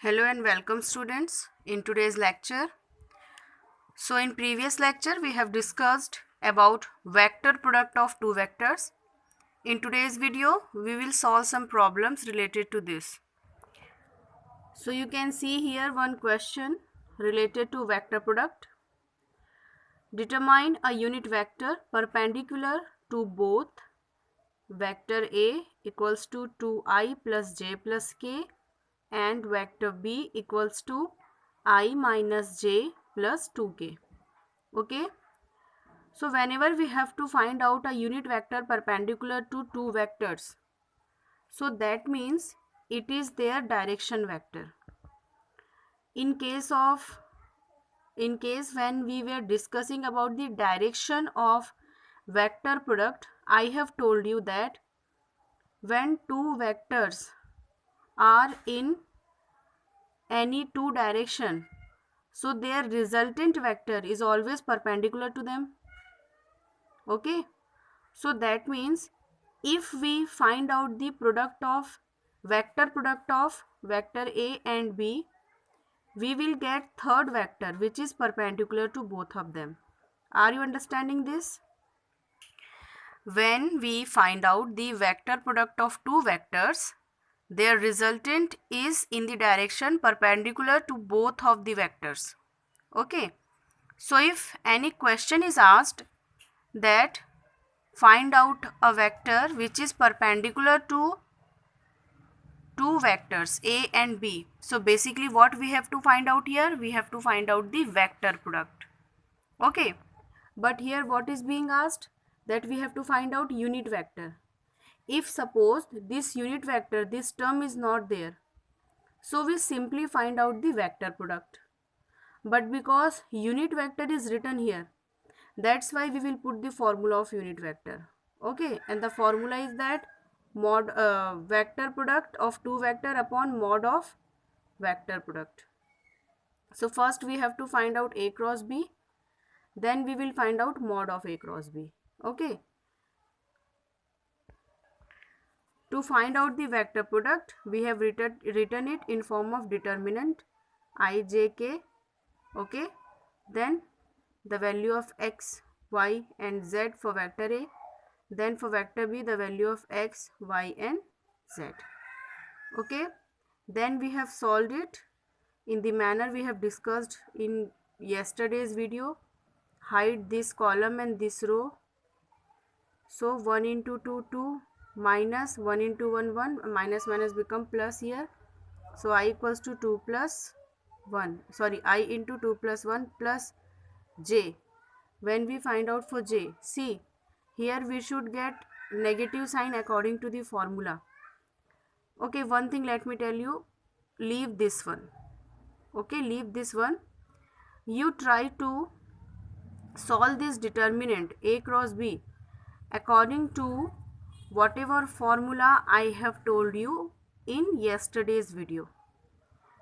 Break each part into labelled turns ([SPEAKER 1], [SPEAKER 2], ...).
[SPEAKER 1] Hello and welcome students in today's lecture. So in previous lecture we have discussed about vector product of two vectors. In today's video we will solve some problems related to this. So you can see here one question related to vector product. Determine a unit vector perpendicular to both vector A equals to 2i plus j plus k and vector B equals to I minus j plus 2k. Okay, so whenever we have to find out a unit vector perpendicular to two vectors, so that means it is their direction vector. In case when we were discussing about the direction of vector product, I have told you that when two vectors are in any two direction, so their resultant vector is always perpendicular to them. Okay, so that means if we find out the product of vector A and B, we will get third vector which is perpendicular to both of them. Are you understanding this? When we find out the vector product of two vectors, their resultant is in the direction perpendicular to both of the vectors. Okay, so if any question is asked that find out a vector which is perpendicular to two vectors A and B, so basically what we have to find out here, we have to find out the vector product. Okay, but here what is being asked, that we have to find out unit vector. If suppose this unit vector, this term is not there, so we simply find out the vector product. But because unit vector is written here, that's why we will put the formula of unit vector. Okay, and the formula is that mod vector product of two vector upon mod of vector product. So first we have to find out A cross B, then we will find out mod of A cross B. Okay, to find out the vector product, we have written it in form of determinant I, j, k. Okay, then the value of x, y and z for vector A, then for vector B the value of x, y and z. Okay, then we have solved it in the manner we have discussed in yesterday's video. Hide this column and this row. So 1 into 2 2 minus 1 into 1 1, minus minus become plus here. So I equals to 2 plus 1, sorry, I into 2 plus 1 plus j. When we find out for j, see here we should get negative sign according to the formula. Okay, one thing let me tell you, leave this one. Okay, leave this one. You try to solve this determinant A cross B according to whatever formula I have told you in yesterday's video.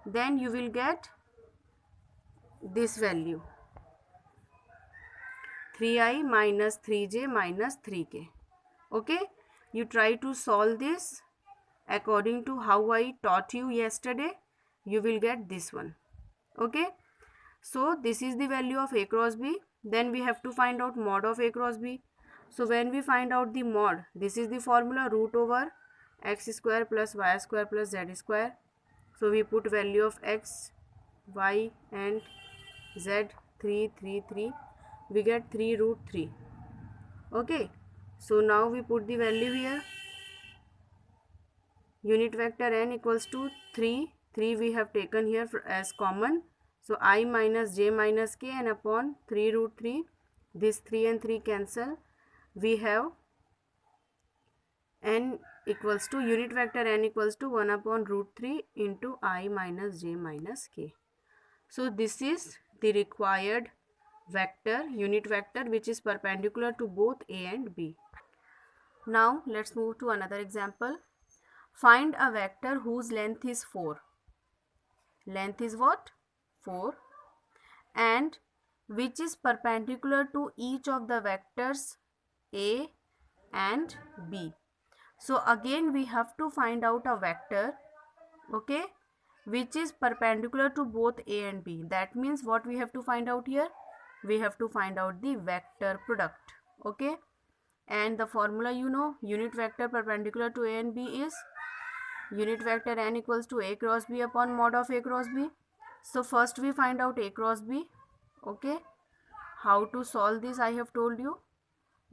[SPEAKER 1] Then you will get this value, 3i minus 3j minus 3k. Okay, you try to solve this according to how I taught you yesterday, you will get this one. Okay, so this is the value of A cross B. Then we have to find out mod of A cross B. So when we find out the mod, this is the formula, root over x square plus y square plus z square. So we put value of x, y and z 3 3 3, we get 3 root 3. Okay, so now we put the value here. Unit vector n equals to 3 we have taken here as common. So I minus j minus k, and upon 3 root 3, this 3 and 3 cancel. We have n equals to, unit vector n equals to 1 upon root 3 into I minus j minus k. So this is the required vector, unit vector, which is perpendicular to both A and B. Now let's move to another example. Find a vector whose length is 4. Length is what? 4. And which is perpendicular to each of the vectors A and B. So again we have to find out a vector, okay, which is perpendicular to both A and B. That means what we have to find out here? We have to find out the vector product. Okay, and the formula you know, unit vector perpendicular to A and B is unit vector n equals to A cross B upon mod of A cross B. So first we find out A cross B. Okay, how to solve this I have told you.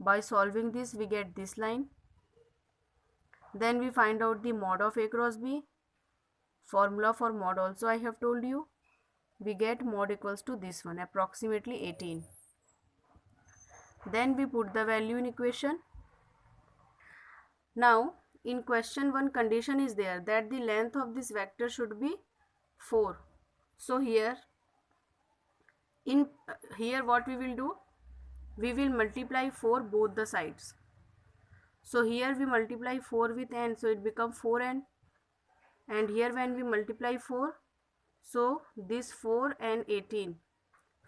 [SPEAKER 1] By solving this we get this line. Then we find out the mod of A cross B. Formula for mod also I have told you. We get mod equals to this one, approximately 18. Then we put the value in equation. Now in question one condition is there that the length of this vector should be 4. So here what we will do, we will multiply 4 both the sides. So here we multiply 4 with n, so it becomes 4n, and here when we multiply 4, so this 4 and 18,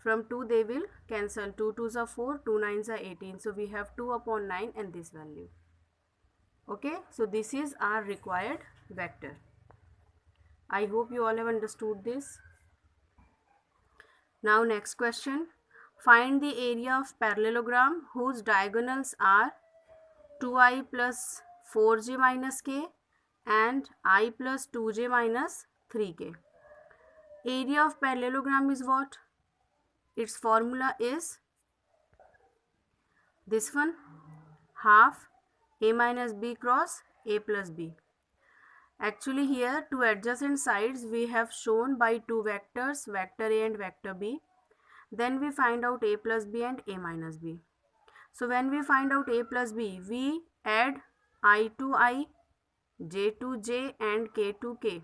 [SPEAKER 1] from 2 they will cancel, 2 2s are 4, 2 9s are 18, so we have 2 upon 9 and this value. Okay, so this is our required vector. I hope you all have understood this. Now next question, find the area of parallelogram whose diagonals are 2i plus 4j minus k and I plus 2j minus 3k. Area of parallelogram is what? Its formula is this one, half a minus b cross a plus b. Actually here two adjacent sides we have shown by two vectors, vector a and vector b. Then we find out a plus b and a minus b. So when we find out a plus b, we add I to I, j to j and k to k.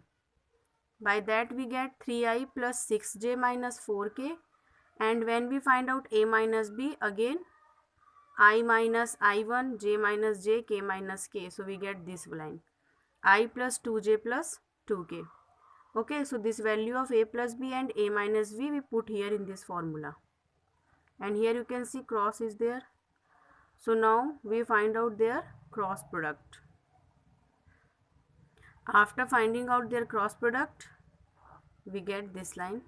[SPEAKER 1] By that we get 3i plus 6j minus 4k, and when we find out a minus b, again I minus I1, j minus j, k minus k. So we get this line, I plus 2j plus 2k. Okay, so this value of a plus b and a minus b we put here in this formula. And here you can see cross is there. So now we find out their cross product. After finding out their cross product, we get this line.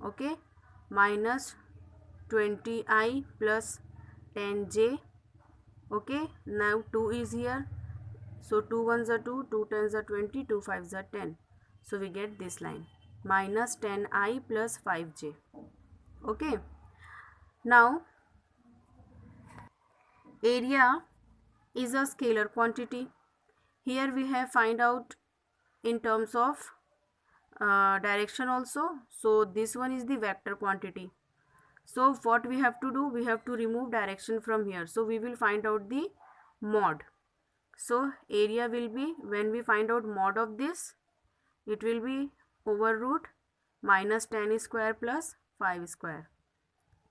[SPEAKER 1] Okay, minus 20i plus 10j. Okay, now 2 is here. So 2 1s are 2, 2 10s are 20, 2 5s are 10. So we get this line, minus 10i plus 5j. Okay, now area is a scalar quantity. Here we have find out in terms of direction also. So this one is the vector quantity. So what we have to do, we have to remove direction from here. So we will find out the mod. So area will be, when we find out mod of this, it will be over root minus 10 square plus 5 square,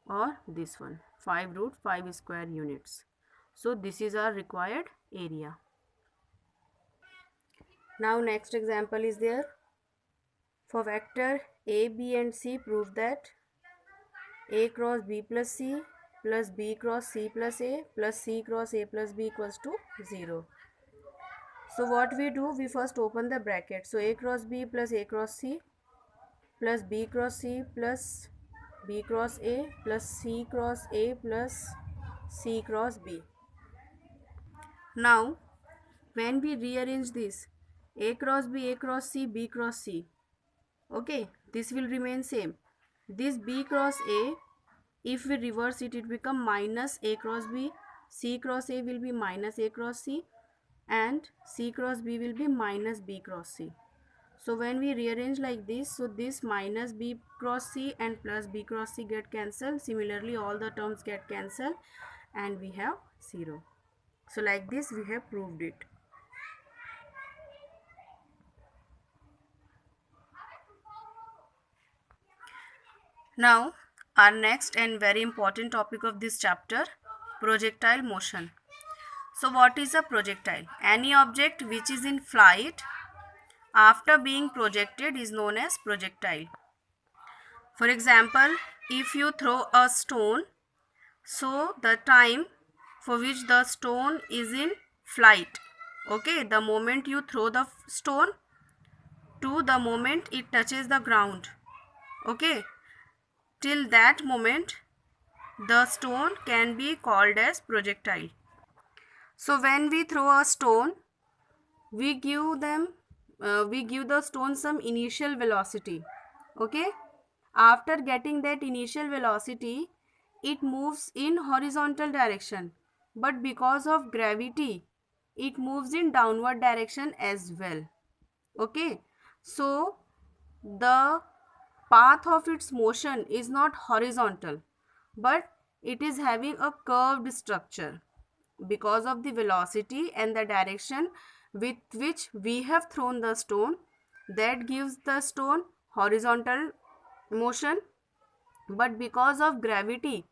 [SPEAKER 1] or this one 5 root 5 square units. So this is our required area. Now next example is there. For vector a, b and c, prove that a cross b plus c plus b cross c plus a plus c cross a plus b equals to 0. So what we do, we first open the bracket. So a cross b plus a cross c plus b cross c plus b cross a plus c cross a plus c cross b. Now when we rearrange this, a cross b, a cross c, b cross c, okay, this will remain same. This b cross a, if we reverse it, it become minus a cross b, c cross a will be minus a cross c, and c cross b will be minus b cross c. So when we rearrange like this, so this minus b cross c and plus b cross c get cancelled. Similarly all the terms get cancelled and we have 0. So like this we have proved it. Now our next and very important topic of this chapter, projectile motion. So what is a projectile? Any object which is in flight after being projected is known as projectile. For example, if you throw a stone, so the time for which the stone is in flight, okay, the moment you throw the stone to the moment it touches the ground. Okay, till that moment the stone can be called as projectile. So when we throw a stone, we give the stone some initial velocity. Okay, after getting that initial velocity, it moves in horizontal direction, but because of gravity it moves in downward direction as well. Okay, so the path of its motion is not horizontal, but it is having a curved structure because of the velocity and the direction with which we have thrown the stone. That gives the stone horizontal motion, but because of gravity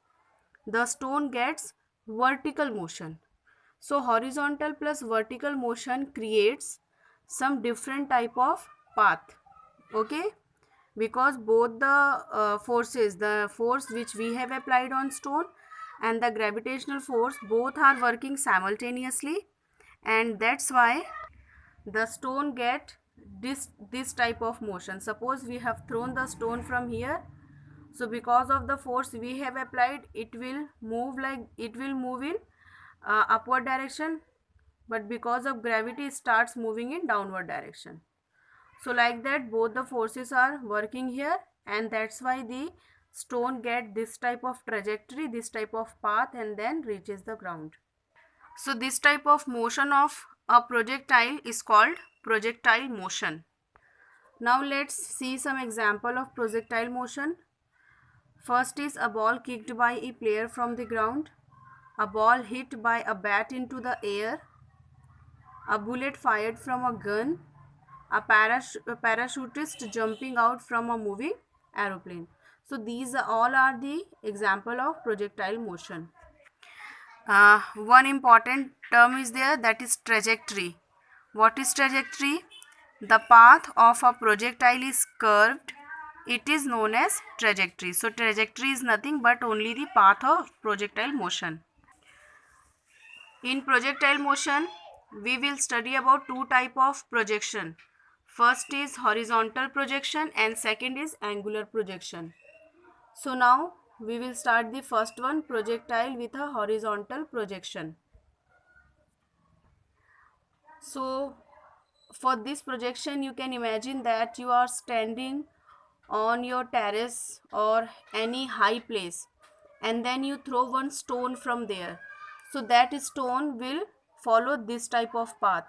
[SPEAKER 1] the stone gets vertical motion. So horizontal plus vertical motion creates some different type of path. Okay, because both the forces, the force which we have applied on stone and the gravitational force, both are working simultaneously, and that's why the stone get this type of motion. Suppose we have thrown the stone from here, so because of the force we have applied, it will move in upward direction, but because of gravity it starts moving in downward direction. So like that both the forces are working here, and that's why the stone get this type of trajectory, this type of path, and then reaches the ground. So this type of motion of a projectile is called projectile motion. Now let's see some example of projectile motion. First is a ball kicked by a player from the ground, a ball hit by a bat into the air, a bullet fired from a gun, a parachutist jumping out from a moving aeroplane. So these all are the example of projectile motion. One important term is there, that is trajectory. What is trajectory? The path of a projectile is curved. It is known as trajectory. So trajectory is nothing but only the path of projectile motion. In projectile motion, we will study about two type of projection. First is horizontal projection and second is angular projection. So now we will start the first one, projectile with a horizontal projection. So for this projection, you can imagine that you are standing on your terrace or any high place, and then you throw one stone from there. So that stone will follow this type of path.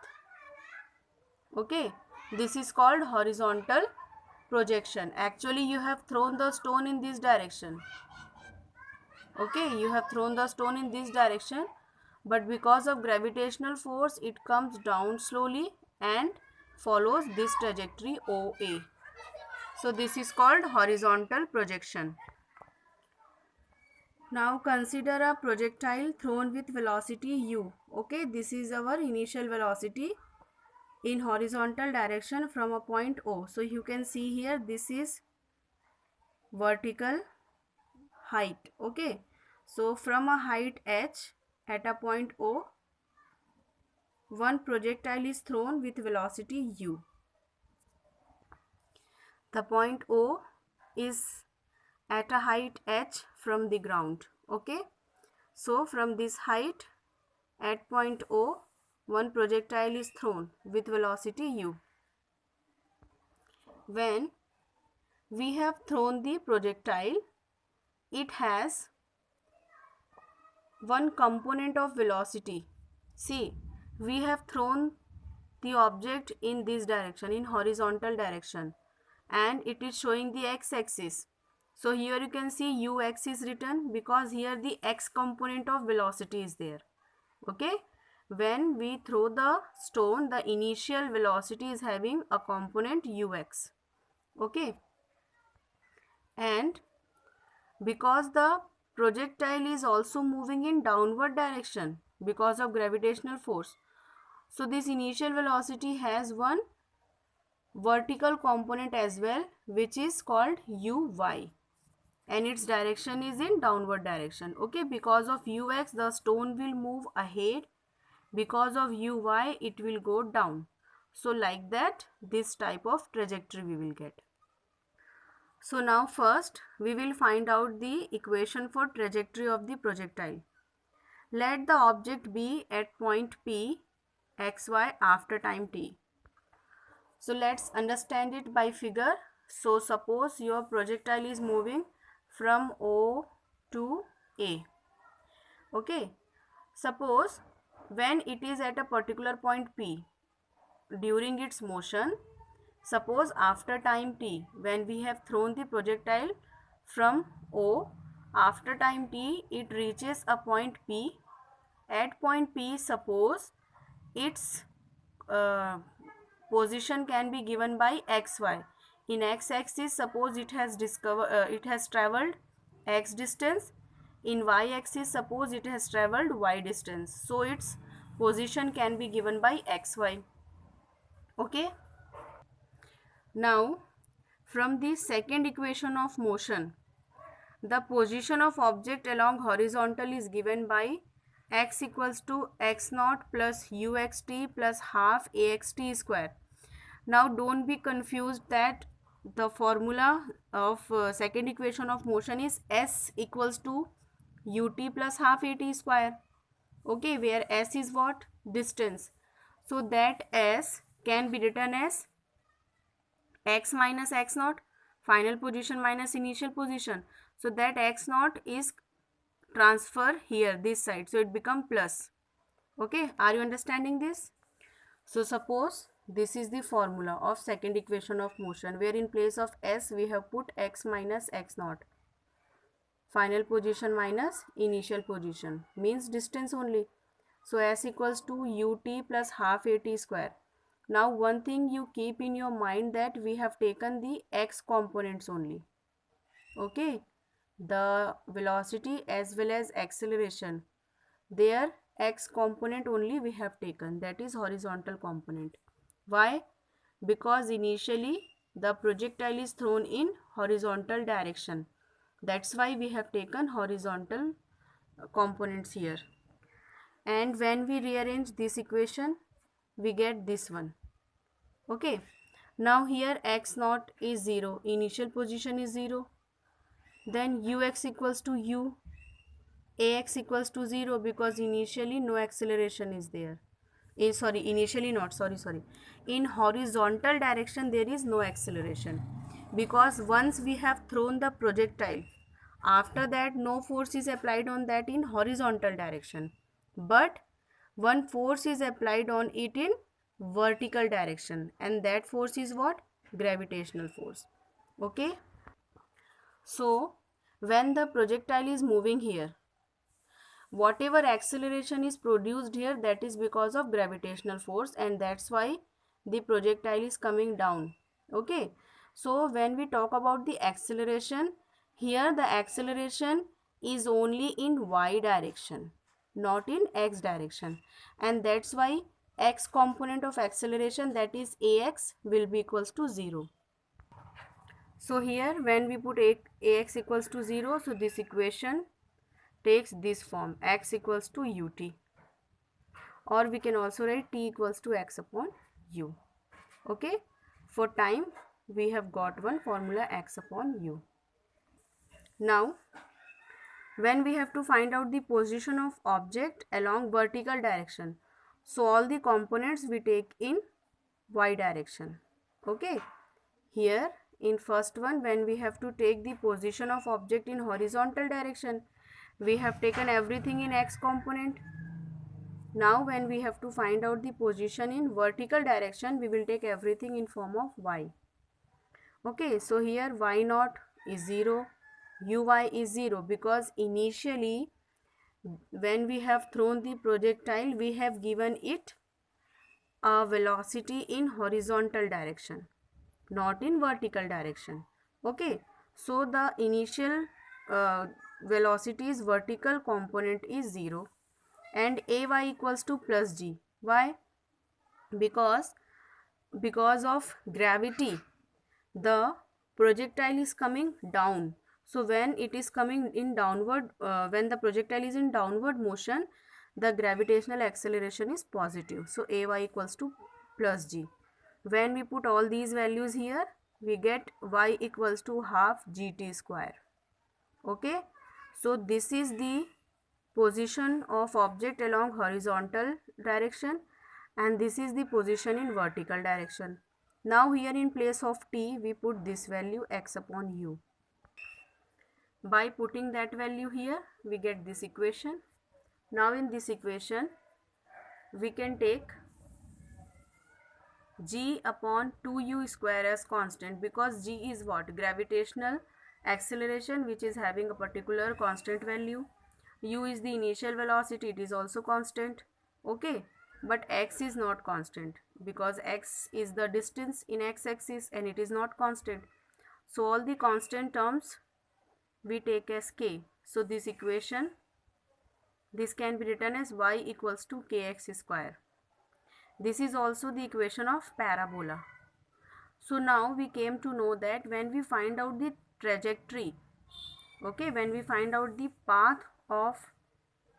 [SPEAKER 1] Okay, this is called horizontal projection. Actually you have thrown the stone in this direction. Okay, you have thrown the stone in this direction, but because of gravitational force it comes down slowly and follows this trajectory OA. So this is called horizontal projection. Now consider a projectile thrown with velocity u. Okay, this is our initial velocity in horizontal direction from a point O. So you can see here this is vertical height. Okay, so from a height h at a point O, one projectile is thrown with velocity u. The point O is at a height h from the ground. Okay, so from this height at point O, one projectile is thrown with velocity u. When we have thrown the projectile, it has one component of velocity. See, we have thrown the object in this direction, in horizontal direction, and it is showing the x-axis. So here you can see ux is written because here the x component of velocity is there. Okay, when we throw the stone, the initial velocity is having a component ux. Okay, and because the projectile is also moving in downward direction because of gravitational force, so this initial velocity has one vertical component as well, which is called uy, and its direction is in downward direction. Okay, because of ux the stone will move ahead, because of uy it will go down. So like that, this type of trajectory we will get. So now first we will find out the equation for trajectory of the projectile. Let the object be at point P xy after time t. So let's understand it by figure. So suppose your projectile is moving from O to A. Okay. Suppose when it is at a particular point P, during its motion, suppose after time t, when we have thrown the projectile from O, after time t it reaches a point P. At point P, suppose its position can be given by xy. In x-axis, suppose it has traveled x distance. In y-axis, suppose it has traveled y distance. So its position can be given by xy. Okay. Now, from the second equation of motion, the position of object along horizontal is given by x equals to x naught plus uxt plus half axt square. Now don't be confused that the formula of second equation of motion is s equals to ut plus half at square. Okay, where s is what? Distance. So that s can be written as x minus x naught, final position minus initial position. So that x naught is transfer here this side, so it become plus. Okay, are you understanding this? So suppose this is the formula of second equation of motion, where in place of s we have put x minus x naught, final position minus initial position, means distance only. So s equals to ut plus half at square. Now one thing you keep in your mind, that we have taken the x components only. Okay, the velocity as well as acceleration, their x component only we have taken, that is horizontal component. Why? Because initially the projectile is thrown in horizontal direction. That's why we have taken horizontal components here. And when we rearrange this equation, we get this one. Okay. Now here x naught is 0, initial position is 0. Then ux equals to u, ax equals to 0, because initially no acceleration is there. Initially not, sorry. In horizontal direction there is no acceleration, because once we have thrown the projectile, after that no force is applied on that in horizontal direction, but one force is applied on it in vertical direction, and that force is what? Gravitational force. Okay. So when the projectile is moving here, whatever acceleration is produced here, that is because of gravitational force, and that's why the projectile is coming down. Okay. So when we talk about the acceleration, here the acceleration is only in y direction, not in x direction, and that's why x component of acceleration, that is ax, will be equals to 0. So here when we put ax equals to 0, so this equation takes this form, x equals to ut, or we can also write t equals to x upon u. Okay, for time we have got one formula, x upon u. Now when we have to find out the position of object along vertical direction, so all the components we take in y direction. Okay, here in first one, when we have to take the position of object in horizontal direction, we have taken everything in x component. Now when we have to find out the position in vertical direction, we will take everything in form of y. Okay, so here y naught is 0, uy is 0, because initially when we have thrown the projectile, we have given it a velocity in horizontal direction, not in vertical direction. Okay, so the initial velocity's vertical component is 0, and ay equals to plus g. Why? Because of gravity, the projectile is coming down. So when it is coming in downward, when the projectile is in downward motion, the gravitational acceleration is positive. So ay equals to plus g. When we put all these values here, we get y equals to half gt square. Okay, so this is the position of object along horizontal direction and this is the position in vertical direction. Now here in place of t we put this value x upon u. By putting that value here we get this equation. Now in this equation we can take g upon 2u square as constant, because g is what? Gravitational acceleration which is having a particular constant value. U is the initial velocity, it is also constant. Okay, but x is not constant because x is the distance in x-axis and it is not constant. So all the constant terms we take as k. So this equation, this can be written as y equals to kx square. This is also the equation of parabola. So now we came to know that when we find out the trajectory, okay, when we find out the path of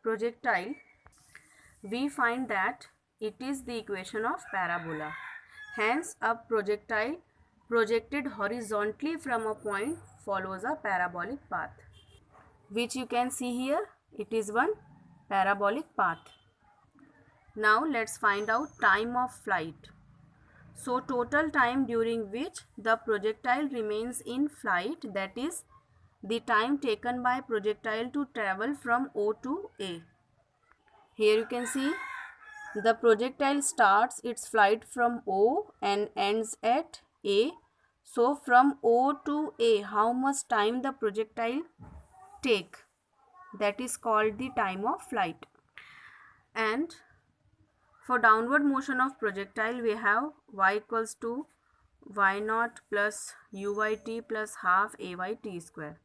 [SPEAKER 1] projectile, we find that it is the equation of parabola. Hence, a projectile projected horizontally from a point follows a parabolic path, which you can see here. It is one parabolic path. Now let's find out time of flight. So total time during which the projectile remains in flight, that is the time taken by projectile to travel from O to A. Here you can see the projectile starts its flight from O and ends at A. So from O to A, how much time the projectile take? That is called the time of flight. And for downward motion of projectile, we have y equals to y naught plus uyt plus half ayt square.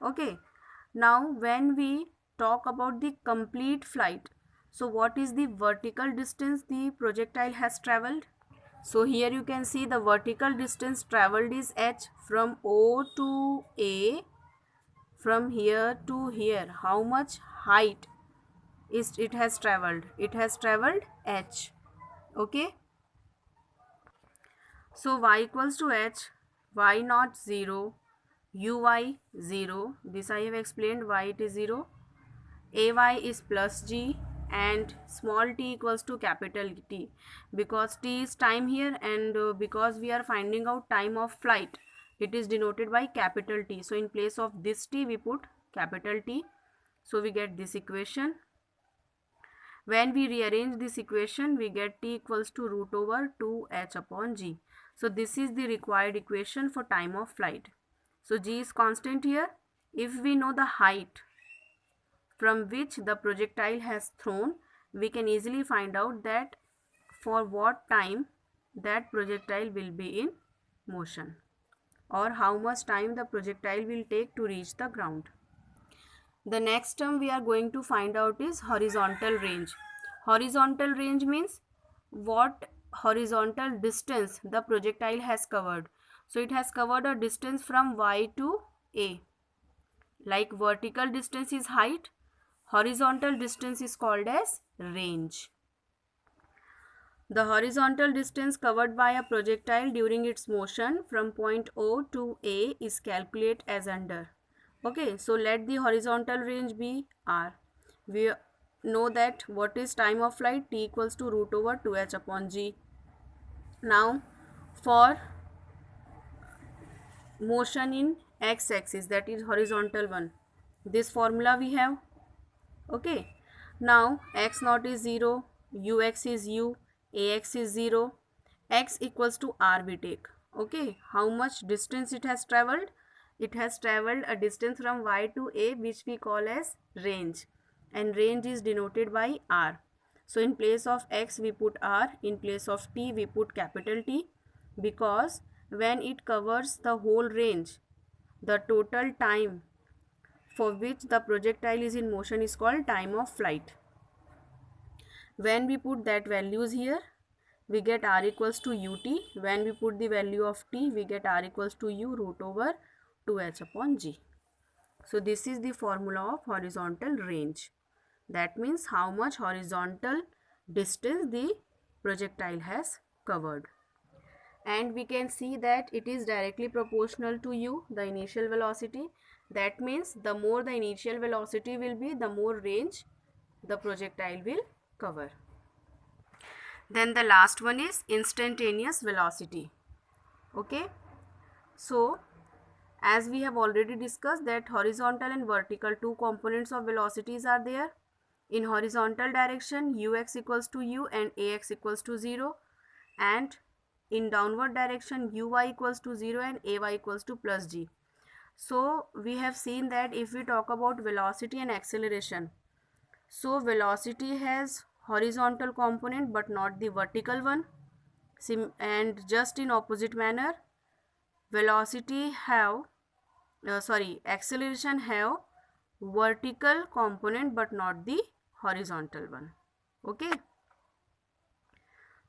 [SPEAKER 1] Okay, now when we talk about the complete flight, so what is the vertical distance the projectile has traveled? So here you can see the vertical distance traveled is h, from O to A, from here to here. How much height is it has traveled? It has traveled h. Okay, so y equals to h, y naught 0, uy 0, this I have explained why it is 0, ay is plus g, and small t equals to capital T, because t is time here and because we are finding out time of flight, it is denoted by capital T. So in place of this t we put capital T. So we get this equation. When we rearrange this equation, we get t equals to root over 2h upon g. So this is the required equation for time of flight. So g is constant here. If we know the height from which the projectile has thrown, we can easily find out that for what time that projectile will be in motion, or how much time the projectile will take to reach the ground. The next term we are going to find out is horizontal range. Horizontal range means what horizontal distance the projectile has covered. So it has covered a distance from y to A. Like vertical distance is height, horizontal distance is called as range. The horizontal distance covered by a projectile during its motion from point O to A is calculated as under. Okay, so let the horizontal range be r. We know that what is time of flight? T equals to root over 2h upon g. Now for motion in x-axis, that is horizontal one, this formula we have. Okay, now x naught is 0, ux is u, ax is 0, x equals to r we take. Okay, how much distance it has traveled? It has traveled a distance from y to a, which we call as range, and range is denoted by r. So in place of x we put r, in place of t we put capital T, because when it covers the whole range, the total time for which the projectile is in motion is called time of flight. When we put that values here, we get r equals to ut. When we put the value of t, we get r equals to u root over 2h upon g. So this is the formula of horizontal range. That means how much horizontal distance the projectile has covered. and we can see that it is directly proportional to u, the initial velocity. That means the more the initial velocity will be, the more range the projectile will cover. Then the last one is instantaneous velocity. Okay, so as we have already discussed that horizontal and vertical two components of velocities are there. In horizontal direction, ux equals to u and ax equals to 0, and in downward direction uy equals to 0 and ay equals to plus g. So we have seen that if we talk about velocity and acceleration, so velocity has horizontal component but not the vertical one, and just in opposite manner velocity have acceleration have vertical component but not the horizontal one. Okay,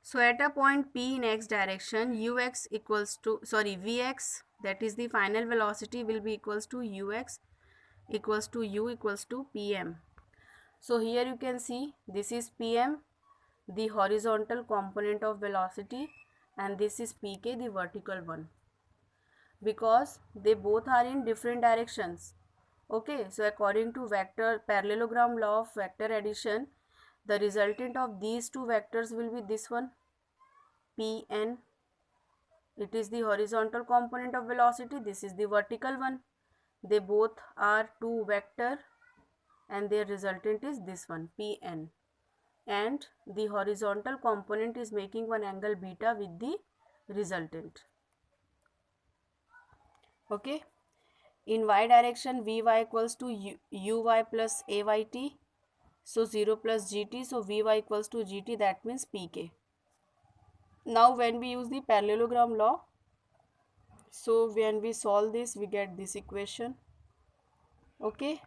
[SPEAKER 1] so at a point p in x direction, ux equals to vx, that is the final velocity, will be equals to ux equals to u equals to pm. So here you can see this is pm, the horizontal component of velocity, and this is pk, the vertical one, because they both are in different directions. Okay, so according to vector parallelogram law of vector addition, the resultant of these two vectors will be this one, pn. It is the horizontal component of velocity, this is the vertical one. They both are two vector and their resultant is this one, pn. And the horizontal component is making one angle beta with the resultant. Okay, in y direction vy equals to uy plus ayt, so 0 plus gt, so vy equals to gt, that means pk. Now when we use the parallelogram law, so when we solve this we get this equation. Okay,